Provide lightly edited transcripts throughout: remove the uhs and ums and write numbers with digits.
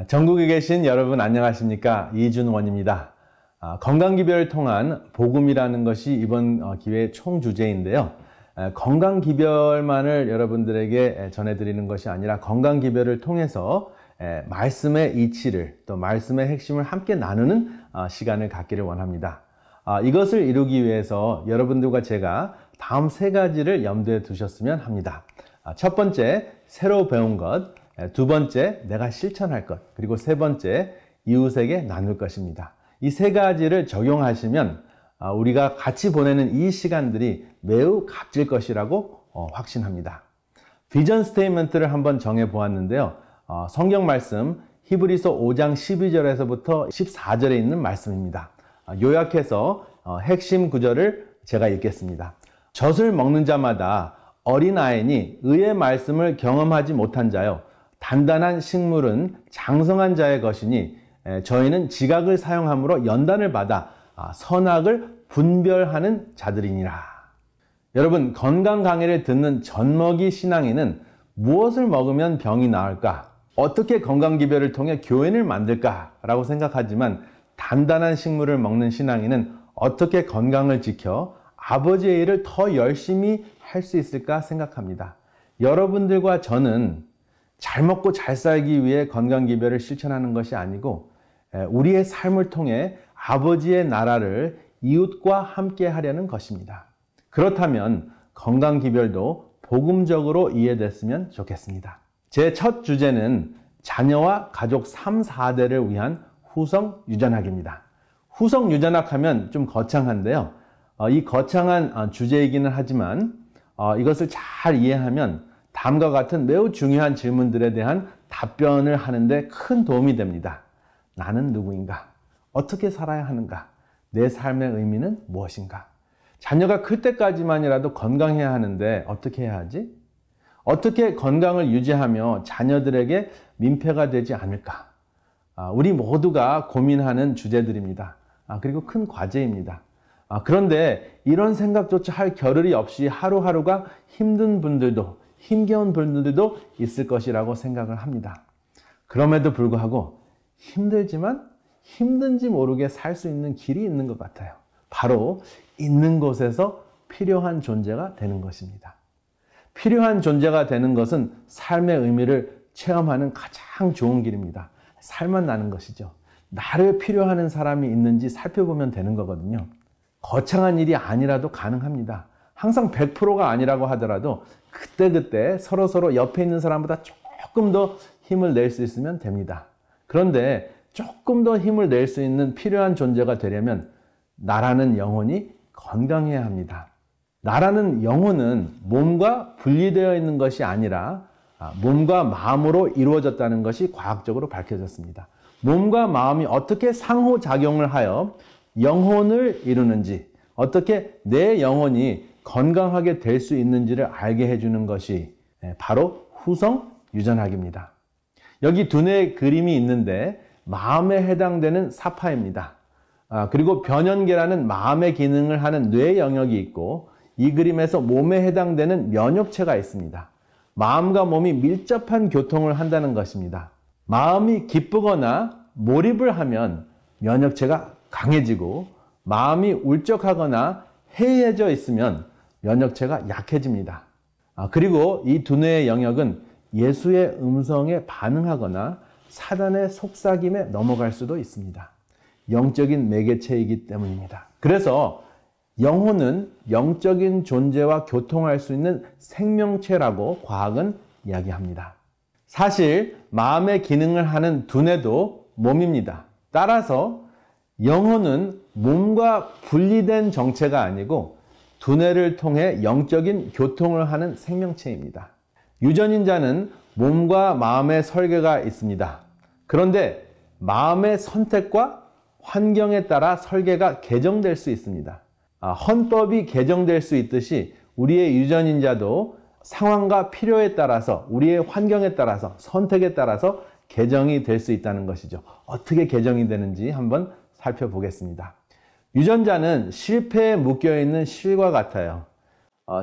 전국에 계신 여러분 안녕하십니까? 이준원입니다. 건강기별을 통한 복음이라는 것이 이번 기회의 총주제인데요. 건강기별만을 여러분들에게 전해드리는 것이 아니라 건강기별을 통해서 말씀의 이치를 또 말씀의 핵심을 함께 나누는 시간을 갖기를 원합니다. 이것을 이루기 위해서 여러분들과 제가 다음 세 가지를 염두에 두셨으면 합니다. 첫 번째, 새로 배운 것. 두 번째, 내가 실천할 것. 그리고 세 번째, 이웃에게 나눌 것입니다. 이 세 가지를 적용하시면 우리가 같이 보내는 이 시간들이 매우 값질 것이라고 확신합니다. 비전 스테이트먼트를 한번 정해 보았는데요. 성경 말씀 히브리서 5장 12절에서부터 14절에 있는 말씀입니다. 요약해서 핵심 구절을 제가 읽겠습니다. 젖을 먹는 자마다 어린아이니 의의 말씀을 경험하지 못한 자요. 단단한 식물은 장성한 자의 것이니 저희는 지각을 사용함으로 연단을 받아 선악을 분별하는 자들이니라. 여러분, 건강 강의를 듣는 젖먹이 신앙인은 무엇을 먹으면 병이 나을까? 어떻게 건강기별을 통해 교인을 만들까? 라고 생각하지만 단단한 식물을 먹는 신앙인은 어떻게 건강을 지켜 아버지의 일을 더 열심히 할 수 있을까 생각합니다. 여러분들과 저는 잘 먹고 잘 살기 위해 건강기별을 실천하는 것이 아니고 우리의 삶을 통해 아버지의 나라를 이웃과 함께 하려는 것입니다. 그렇다면 건강기별도 복음적으로 이해됐으면 좋겠습니다. 제 첫 주제는 자녀와 가족 3, 4대를 위한 후성유전학입니다. 후성유전학 하면 좀 거창한데요. 이 거창한 주제이기는 하지만 이것을 잘 이해하면 다음과 같은 매우 중요한 질문들에 대한 답변을 하는데 큰 도움이 됩니다. 나는 누구인가? 어떻게 살아야 하는가? 내 삶의 의미는 무엇인가? 자녀가 클 때까지만이라도 건강해야 하는데 어떻게 해야 하지? 어떻게 건강을 유지하며 자녀들에게 민폐가 되지 않을까? 우리 모두가 고민하는 주제들입니다. 그리고 큰 과제입니다. 그런데 이런 생각조차 할 겨를이 없이 하루하루가 힘든 분들도 힘겨운 분들도 있을 것이라고 생각을 합니다. 그럼에도 불구하고 힘들지만 힘든지 모르게 살 수 있는 길이 있는 것 같아요. 바로 있는 곳에서 필요한 존재가 되는 것입니다. 필요한 존재가 되는 것은 삶의 의미를 체험하는 가장 좋은 길입니다. 살만 나는 것이죠. 나를 필요하는 사람이 있는지 살펴보면 되는 거거든요. 거창한 일이 아니라도 가능합니다. 항상 100%가 아니라고 하더라도 그때그때 서로서로 옆에 있는 사람보다 조금 더 힘을 낼 수 있으면 됩니다. 그런데 조금 더 힘을 낼 수 있는 필요한 존재가 되려면 나라는 영혼이 건강해야 합니다. 나라는 영혼은 몸과 분리되어 있는 것이 아니라 몸과 마음으로 이루어졌다는 것이 과학적으로 밝혀졌습니다. 몸과 마음이 어떻게 상호작용을 하여 영혼을 이루는지, 어떻게 내 영혼이 건강하게 될 수 있는지를 알게 해주는 것이 바로 후성유전학입니다. 여기 두뇌의 그림이 있는데 마음에 해당되는 사파입니다. 그리고 변연계라는 마음의 기능을 하는 뇌 영역이 있고 이 그림에서 몸에 해당되는 면역체가 있습니다. 마음과 몸이 밀접한 교통을 한다는 것입니다. 마음이 기쁘거나 몰입을 하면 면역체가 강해지고 마음이 울적하거나 해이해져 있으면 면역체가 약해집니다. 그리고 이 두뇌의 영역은 예수의 음성에 반응하거나 사단의 속삭임에 넘어갈 수도 있습니다. 영적인 매개체이기 때문입니다. 그래서 영혼은 영적인 존재와 교통할 수 있는 생명체라고 과학은 이야기합니다. 사실 마음의 기능을 하는 두뇌도 몸입니다. 따라서 영혼은 몸과 분리된 정체가 아니고 두뇌를 통해 영적인 교통을 하는 생명체입니다. 유전인자는 몸과 마음의 설계가 있습니다. 그런데 마음의 선택과 환경에 따라 설계가 개정될 수 있습니다. 헌법이 개정될 수 있듯이 우리의 유전인자도 상황과 필요에 따라서 우리의 환경에 따라서 선택에 따라서 개정이 될 수 있다는 것이죠. 어떻게 개정이 되는지 한번 살펴보겠습니다. 유전자는 실패에 묶여있는 실과 같아요.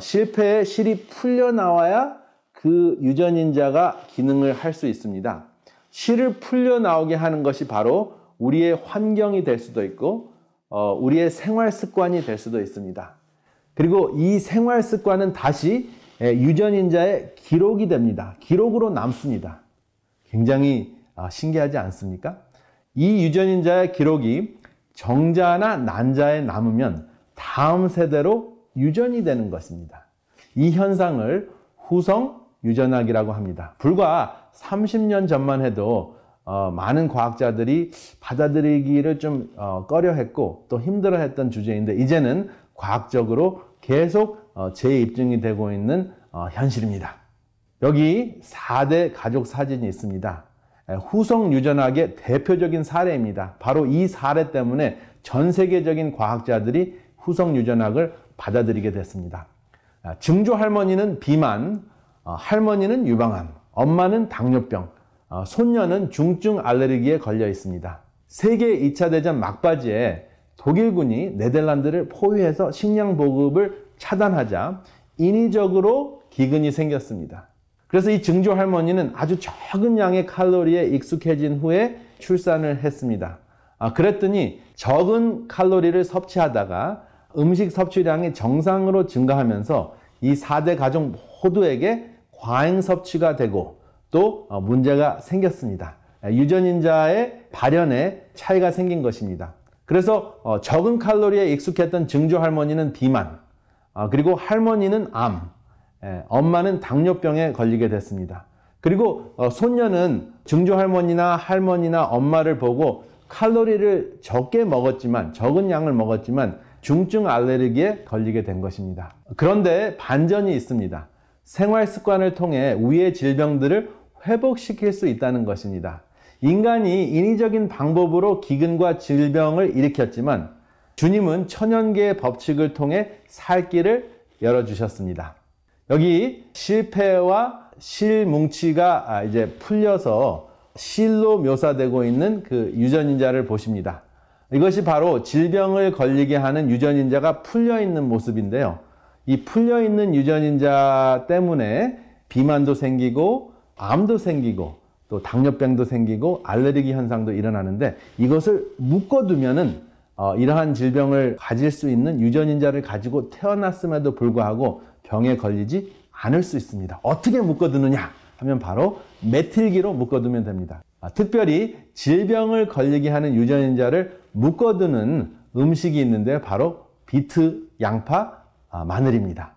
실패의 실이 풀려나와야 그 유전인자가 기능을 할 수 있습니다. 실을 풀려 나오게 하는 것이 바로 우리의 환경이 될 수도 있고 우리의 생활 습관이 될 수도 있습니다. 그리고 이 생활 습관은 다시 유전인자의 기록이 됩니다. 기록으로 남습니다. 굉장히 신기하지 않습니까? 이 유전인자의 기록이 정자나 난자에 남으면 다음 세대로 유전이 되는 것입니다. 이 현상을 후성 유전학이라고 합니다. 불과 30년 전만 해도 많은 과학자들이 받아들이기를 좀 꺼려했고 또 힘들어했던 주제인데 이제는 과학적으로 계속 재입증이 되고 있는 현실입니다. 여기 4대 가족 사진이 있습니다. 후성 유전학의 대표적인 사례입니다. 바로 이 사례 때문에 전 세계적인 과학자들이 후성 유전학을 받아들이게 됐습니다. 증조 할머니는 비만, 할머니는 유방암, 엄마는 당뇨병, 손녀는 중증 알레르기에 걸려 있습니다. 세계 2차 대전 막바지에 독일군이 네덜란드를 포위해서 식량 보급을 차단하자 인위적으로 기근이 생겼습니다. 그래서 이 증조 할머니는 아주 적은 양의 칼로리에 익숙해진 후에 출산을 했습니다. 그랬더니 적은 칼로리를 섭취하다가 음식 섭취량이 정상으로 증가하면서 이 4대 가족 모두에게 과잉 섭취가 되고 또 문제가 생겼습니다. 유전인자의 발현에 차이가 생긴 것입니다. 그래서 적은 칼로리에 익숙했던 증조 할머니는 비만, 그리고 할머니는 암, 엄마는 당뇨병에 걸리게 됐습니다. 그리고 손녀는 증조 할머니나 엄마를 보고 칼로리를 적게 먹었지만 적은 양을 먹었지만 중증 알레르기에 걸리게 된 것입니다. 그런데 반전이 있습니다. 생활 습관을 통해 위의 질병들을 회복시킬 수 있다는 것입니다. 인간이 인위적인 방법으로 기근과 질병을 일으켰지만 주님은 천연계의 법칙을 통해 살 길을 열어주셨습니다. 여기 실패와 실뭉치가 이제 풀려서 실로 묘사되고 있는 그 유전인자를 보십니다. 이것이 바로 질병을 걸리게 하는 유전인자가 풀려있는 모습인데요. 이 풀려있는 유전인자 때문에 비만도 생기고 암도 생기고 또 당뇨병도 생기고 알레르기 현상도 일어나는데 이것을 묶어두면은 이러한 질병을 가질 수 있는 유전인자를 가지고 태어났음에도 불구하고 병에 걸리지 않을 수 있습니다. 어떻게 묶어두느냐 하면 바로 메틸기로 묶어두면 됩니다. 특별히 질병을 걸리게 하는 유전인자를 묶어두는 음식이 있는데 바로 비트, 양파, 마늘입니다.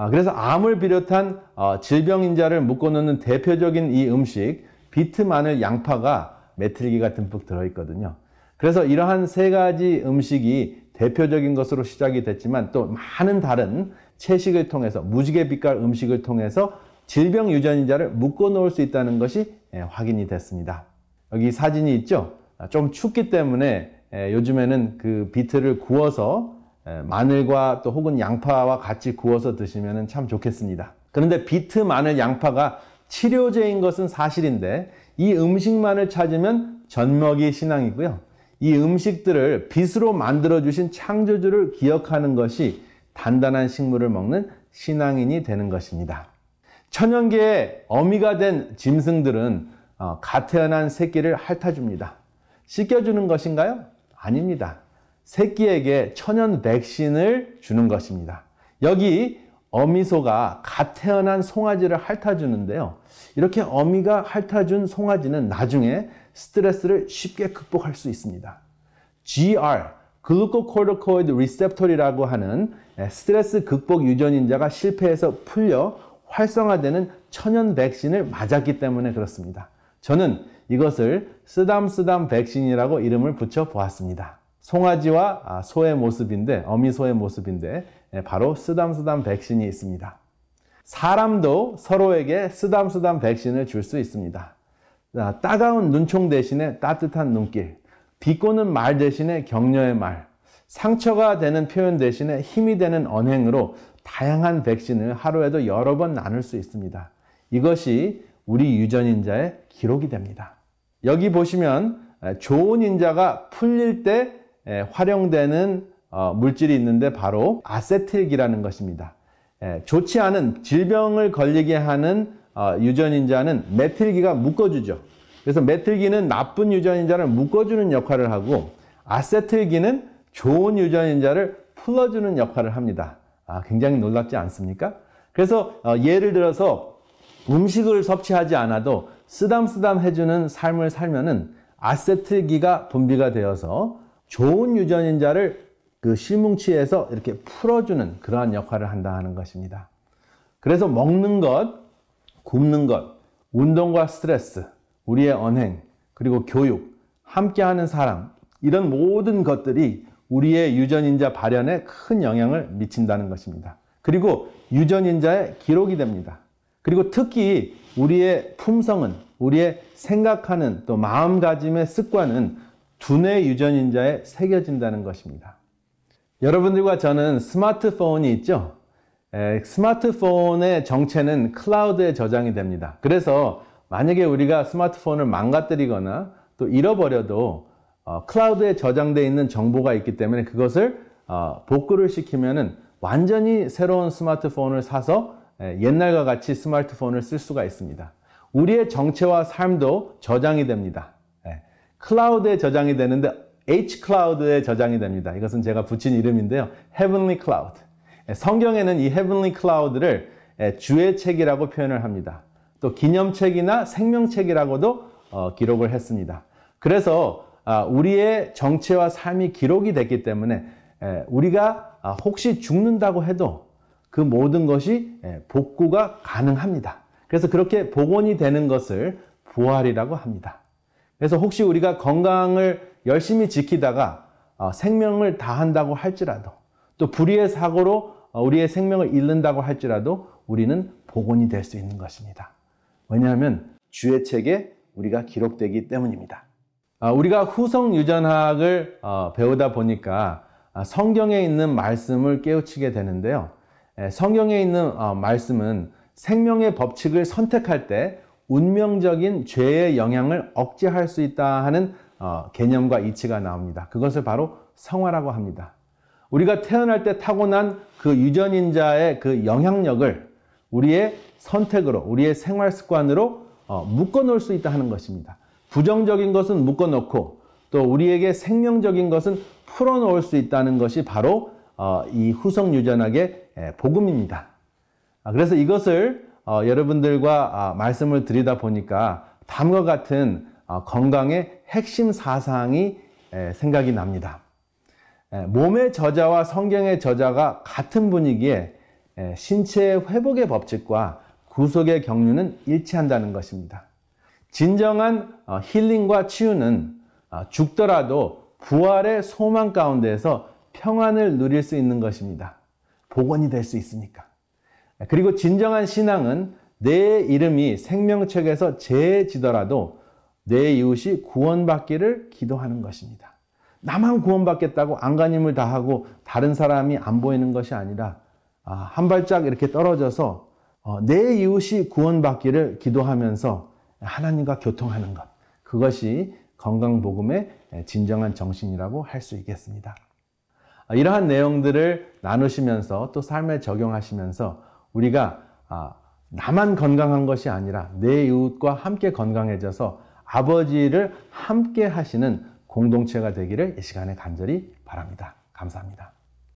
그래서 암을 비롯한 질병인자를 묶어놓는 대표적인 이 음식 비트, 마늘, 양파가 메틸기가 듬뿍 들어있거든요. 그래서 이러한 세 가지 음식이 대표적인 것으로 시작이 됐지만 또 많은 다른 채식을 통해서 무지개 빛깔 음식을 통해서 질병 유전인자를 묶어 놓을 수 있다는 것이 확인이 됐습니다. 여기 사진이 있죠? 좀 춥기 때문에 요즘에는 그 비트를 구워서 마늘과 또 혹은 양파와 같이 구워서 드시면 참 좋겠습니다. 그런데 비트, 마늘, 양파가 치료제인 것은 사실인데 이 음식만을 찾으면 젖먹이 신앙이고요. 이 음식들을 빛으로 만들어주신 창조주를 기억하는 것이 단단한 식물을 먹는 신앙인이 되는 것입니다. 천연계의 어미가 된 짐승들은 갓 태어난 새끼를 핥아줍니다. 씻겨주는 것인가요? 아닙니다. 새끼에게 천연 백신을 주는 것입니다. 여기 어미소가 갓 태어난 송아지를 핥아주는데요. 이렇게 어미가 핥아준 송아지는 나중에 스트레스를 쉽게 극복할 수 있습니다. GR, 글루코코르티코이드 리셉터리라고 하는 스트레스 극복 유전인자가 실패해서 풀려 활성화되는 천연 백신을 맞았기 때문에 그렇습니다. 저는 이것을 쓰담쓰담 백신이라고 이름을 붙여 보았습니다. 송아지와 소의 모습인데, 어미소의 모습인데 바로 쓰담쓰담 백신이 있습니다. 사람도 서로에게 쓰담쓰담 백신을 줄 수 있습니다. 따가운 눈총 대신에 따뜻한 눈길, 비꼬는 말 대신에 격려의 말, 상처가 되는 표현 대신에 힘이 되는 언행으로 다양한 백신을 하루에도 여러 번 나눌 수 있습니다. 이것이 우리 유전인자의 기록이 됩니다. 여기 보시면 좋은 인자가 풀릴 때 활용되는 물질이 있는데 바로 아세틸기라는 것입니다. 좋지 않은 질병을 걸리게 하는 유전인자는 메틸기가 묶어주죠. 그래서 메틸기는 나쁜 유전인자를 묶어주는 역할을 하고 아세틸기는 좋은 유전인자를 풀어주는 역할을 합니다. 굉장히 놀랍지 않습니까? 그래서 예를 들어서 음식을 섭취하지 않아도 쓰담쓰담 해주는 삶을 살면은 아세틸기가 분비가 되어서 좋은 유전인자를 그 실뭉치에서 이렇게 풀어주는 그러한 역할을 한다 하는 것입니다. 그래서 먹는 것, 굶는 것, 운동과 스트레스, 우리의 언행, 그리고 교육, 함께하는 사람, 이런 모든 것들이 우리의 유전인자 발현에 큰 영향을 미친다는 것입니다. 그리고 유전인자의 기록이 됩니다. 그리고 특히 우리의 품성은, 우리의 생각하는 또 마음가짐의 습관은 두뇌 유전인자에 새겨진다는 것입니다. 여러분들과 저는 스마트폰이 있죠? 스마트폰의 정체는 클라우드에 저장이 됩니다. 그래서 만약에 우리가 스마트폰을 망가뜨리거나 또 잃어버려도 클라우드에 저장되어 있는 정보가 있기 때문에 그것을 복구를 시키면은 완전히 새로운 스마트폰을 사서 옛날과 같이 스마트폰을 쓸 수가 있습니다. 우리의 정체와 삶도 저장이 됩니다. 클라우드에 저장이 되는데 H클라우드에 저장이 됩니다. 이것은 제가 붙인 이름인데요. Heavenly Cloud. 성경에는 이 Heavenly Cloud를 주의 책이라고 표현을 합니다. 또 기념책이나 생명책이라고도 기록을 했습니다. 그래서 우리의 정체와 삶이 기록이 됐기 때문에 우리가 혹시 죽는다고 해도 그 모든 것이 복구가 가능합니다. 그래서 그렇게 복원이 되는 것을 부활이라고 합니다. 그래서 혹시 우리가 건강을 열심히 지키다가 생명을 다한다고 할지라도 또 불의의 사고로 우리의 생명을 잃는다고 할지라도 우리는 복원이 될 수 있는 것입니다. 왜냐하면 주의 책에 우리가 기록되기 때문입니다. 우리가 후성 유전학을 배우다 보니까 성경에 있는 말씀을 깨우치게 되는데요. 성경에 있는 말씀은 생명의 법칙을 선택할 때 운명적인 죄의 영향을 억제할 수 있다 하는 개념과 이치가 나옵니다. 그것을 바로 성화라고 합니다. 우리가 태어날 때 타고난 그 유전인자의 그 영향력을 우리의 선택으로, 우리의 생활 습관으로 묶어 놓을 수 있다 하는 것입니다. 부정적인 것은 묶어 놓고 또 우리에게 생명적인 것은 풀어 놓을 수 있다는 것이 바로 이 후성 유전학의 복음입니다. 그래서 이것을 여러분들과 말씀을 드리다 보니까 다음과 같은 건강의 핵심 사상이 생각이 납니다. 몸의 저자와 성경의 저자가 같은 분이기에 신체의 회복의 법칙과 구속의 경륜은 일치한다는 것입니다. 진정한 힐링과 치유는 죽더라도 부활의 소망 가운데에서 평안을 누릴 수 있는 것입니다. 복원이 될 수 있으니까. 그리고 진정한 신앙은 내 이름이 생명책에서 제해지더라도 내 이웃이 구원받기를 기도하는 것입니다. 나만 구원받겠다고 안간힘을 다하고 다른 사람이 안 보이는 것이 아니라 한 발짝 이렇게 떨어져서 내 이웃이 구원받기를 기도하면서 하나님과 교통하는 것, 그것이 건강복음의 진정한 정신이라고 할 수 있겠습니다. 이러한 내용들을 나누시면서 또 삶에 적용하시면서 우리가 나만 건강한 것이 아니라 내 이웃과 함께 건강해져서 아버지를 함께 하시는 공동체가 되기를 이 시간에 간절히 바랍니다. 감사합니다.